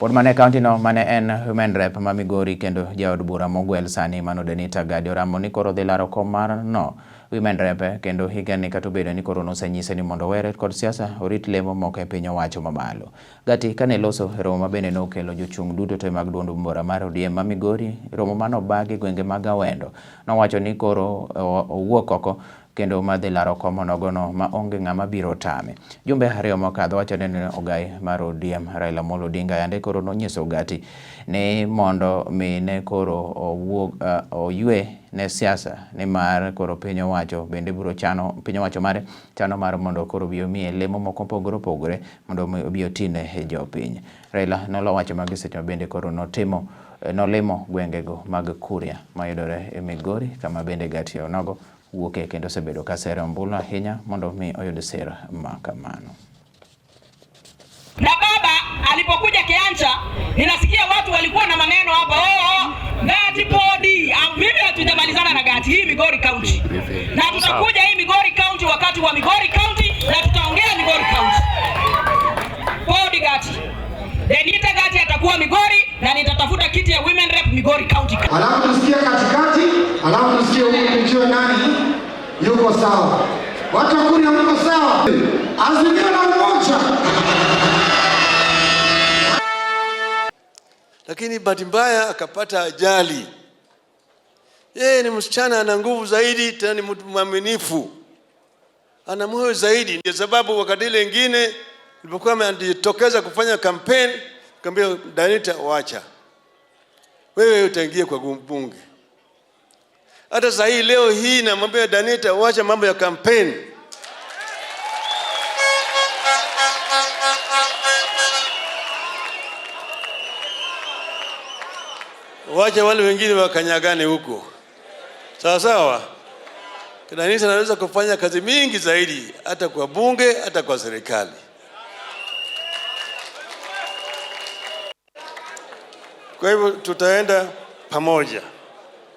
Wuod mane kaunti no mane en Women Rep ma Migori kendo jaod bura mogwel sani mano Denita Gadi oramo ni koro dhi laro kom mar no Women Rep kendo higani kata obedo ni koro nosenyise ni mondo were kod siasa orit lemo moko e piny owacho mamalo. Gati kane loso romo ma bende nokelo jochung' duto te mag duond bura mar ODM ma Migori, romo mano bagi gwenge mag Awendo, nowacho ni koro owuok oko kendo madhi laro kom nogono ma onge ng'ama biro tame. Jumbe ariyo mokadho wacho ni ogai mar ODM Raila Amolo Odinga yande koro nonyiso Gati ni mondo mine koro owuog oywe ne siasa ni mar koro piny owacho bende biro chano piny owacho mare chano mar mondo koro bi omiye lemo moko pogore mondo obi otine e jopiny. Raila nolowacho magi seche bende koro nolimo gwengego mag Kuria mayudore e Migori kama bende Gati onogo wuoke kendo sebedo ka sero ombulu ahinya mondo mi oyud sera makamano. Na baba alipokuja Kiancha, ninasikia watu walikuwa na maneno hapa, Gati podi, mimi hatujamalizana na Gati, hii Migori County. Na tutakuja hii Migori County wakati wa Migori County na tutaongea Migori County. Podi Gati. Denita Gati atakuwa Migori na nitatafuta kiti ya Women Rep Migori County. Alafu tusikie katikati, alafu tusikie huko mjue nani yuko sawa. Watu wa Kuria mko sawa. Azimio la umoja. Lakini bahati mbaya akapata ajali. Yeye ni msichana ana nguvu zaidi, tena ni mtu mwaminifu. Ana moyo zaidi, ndio sababu wakati ile nyingine nilipokuwa amejitokeza kufanya campaign, nikamwambia Danita, wacha. Wewe utaingia kwa bunge. Hata sasa hii leo hii namwambia Danita, wacha mambo ya campaign. Wacha wale wengine wakanyagane huko. Sawa sawa. Danita anaweza kufanya kazi mingi zaidi hata kwa bunge, hata kwa serikali. Kwa hivyo tutaenda pamoja.